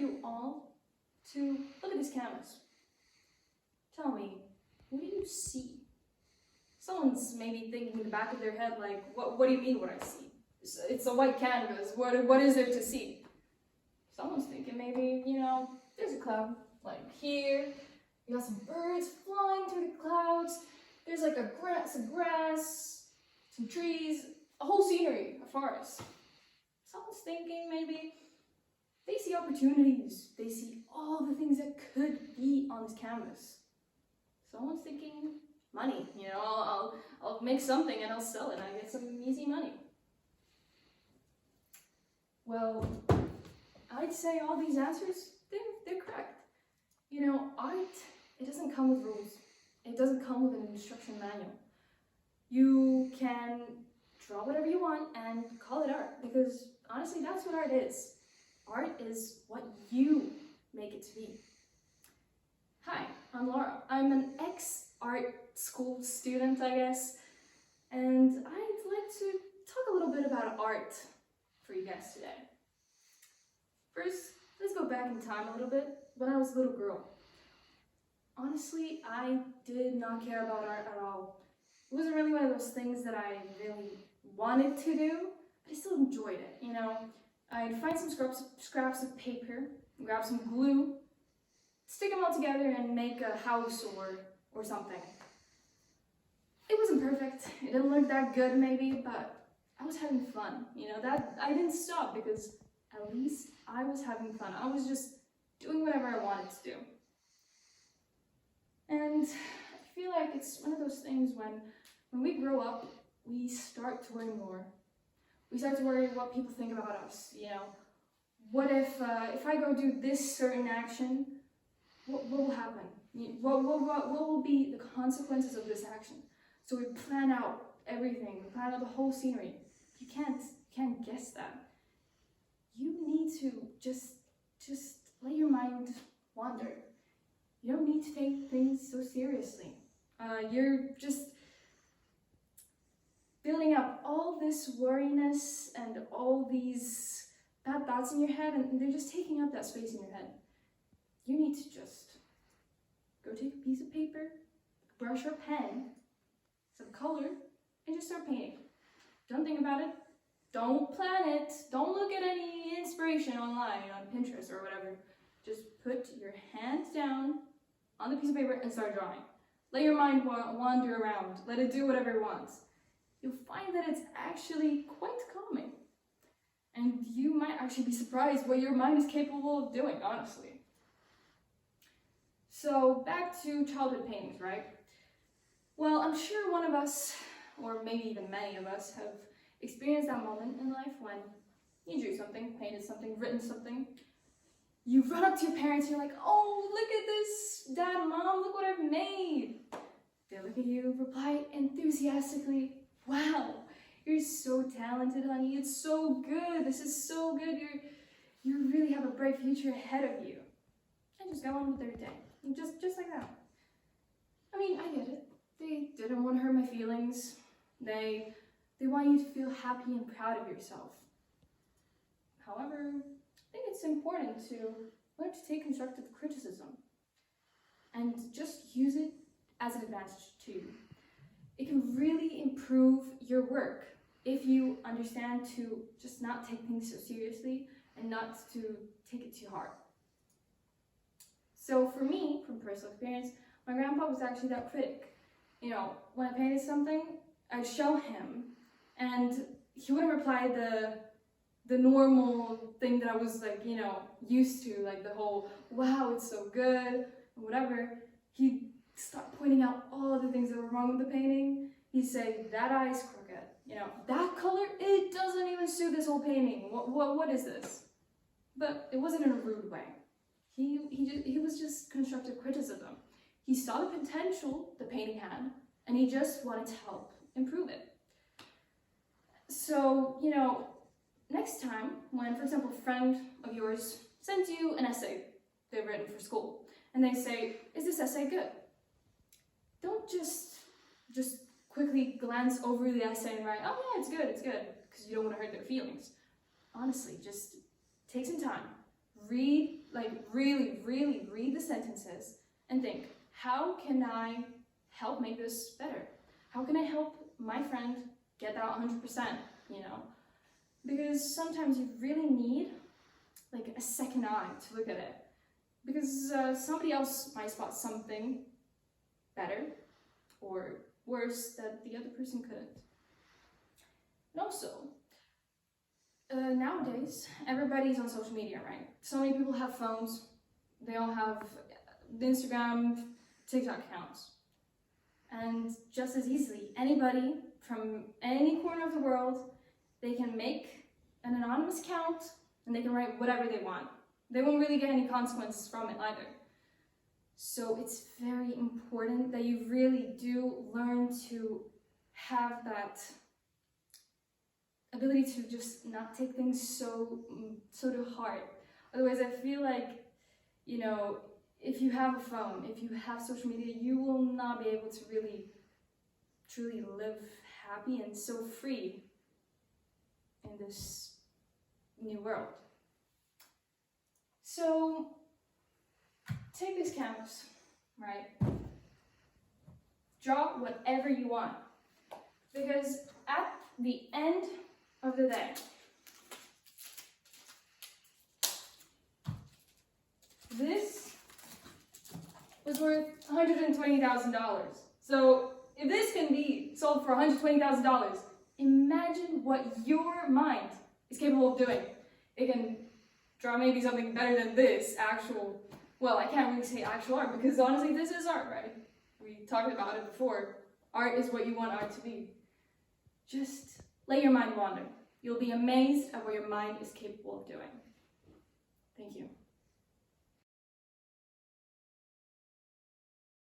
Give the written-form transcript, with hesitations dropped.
you all to look at this canvas. Tell me, what do you see? Someone's maybe thinking in the back of their head, like, what do you mean what I see? It's a white canvas, what is there to see? Someone's thinking maybe, there's a cloud, like here, you got some birds flying through the clouds, there's like some grass, some trees, a whole scenery, a forest. Someone's thinking maybe they see opportunities, they see all the things that could be on this canvas. Someone's thinking money, I'll make something and I'll sell it and I get some easy money. Well, I'd say all these answers, they're correct. Art, it doesn't come with rules. It doesn't come with an instruction manual. You can draw whatever you want and call it art, because honestly, that's what art is. Art is what you make it to be. Hi, I'm Laura. I'm an ex-art school student, I guess, and I'd like to talk a little bit about art for you guys today. First, let's go back in time a little bit, when I was a little girl. Honestly, I did not care about art at all. It wasn't really one of those things that I really wanted to do, but I still enjoyed it, I'd find some scraps of paper, grab some glue, stick them all together and make a house or something. It wasn't perfect, it didn't look that good maybe, but I was having fun, that I didn't stop because at least I was having fun. I was just doing whatever I wanted to do. And I feel like it's one of those things when we grow up, we start to worry more. We start to worry what people think about us, What if I go do this certain action, what will happen? What will be the consequences of this action? So we plan out everything, we plan out the whole scenery. You can't guess that. You need to just let your mind wander. You don't need to take things so seriously. You're just building up all this worriness and all these bad thoughts in your head, and they're just taking up that space in your head. You need to just go take a piece of paper, a brush or pen, some color, and just start painting. Don't think about it. Don't plan it. Don't look at any inspiration online on Pinterest or whatever. Just put your hands down on the piece of paper and start drawing. Let your mind wander around. Let it do whatever it wants. You'll find that it's actually quite calming. And you might actually be surprised what your mind is capable of doing, honestly. So back to childhood paintings, right? Well, I'm sure one of us, or maybe even many of us, have experienced that moment in life when you drew something, painted something, written something. You run up to your parents and you're like, oh, look at this, Dad, Mom, look what I've made. They look at you, reply enthusiastically, wow, you're so talented, honey, it's so good, this is so good, you really have a bright future ahead of you. And just go on with their day, just like that. I mean, I get it. They didn't want to hurt my feelings. They want you to feel happy and proud of yourself. However, I think it's important to learn to take constructive criticism and just use it as an advantage to you. It can really improve your work if you understand to just not take things so seriously and not to take it too hard. So for me, from personal experience, my grandpa was actually that critic. When I painted something, I'd show him and he wouldn't reply the normal thing that I was used to, like the whole, wow, it's so good, and whatever. He'd start pointing out all the things that were wrong with the painting. He'd say, that eye's crooked, that color, it doesn't even suit this whole painting. What is this? But it wasn't in a rude way. He was just constructive criticism. He saw the potential the painting had, and he just wanted to help improve it. So, next time when, for example, a friend of yours sends you an essay they've written for school, and they say, is this essay good? Don't just quickly glance over the essay and write, oh yeah, it's good, because you don't want to hurt their feelings. Honestly, just take some time, read, like really read the sentences and think, how can I help make this better? How can I help my friend get that 100%, you know? Because sometimes you really need like a second eye to look at it. Because somebody else might spot something better or worse that the other person couldn't. And also, nowadays, everybody's on social media, right? So many people have phones. They all have Instagram, TikTok accounts. And just as easily, anybody from any corner of the world, they can make an anonymous account and they can write whatever they want. They won't really get any consequences from it either. So it's very important that you really do learn to have that ability to just not take things so to heart. Otherwise, I feel like, you know, if you have a phone, if you have social media, you will not be able to really, truly live happy and so free in this new world. So, take this canvas, right? Draw whatever you want. Because at the end of the day, this was worth $120,000. So if this can be sold for $120,000, imagine what your mind is capable of doing. It can draw maybe something better than this actual, well, I can't really say actual art because honestly this is art, right? We talked about it before. Art is what you want art to be. Just let your mind wander. You'll be amazed at what your mind is capable of doing. Thank you.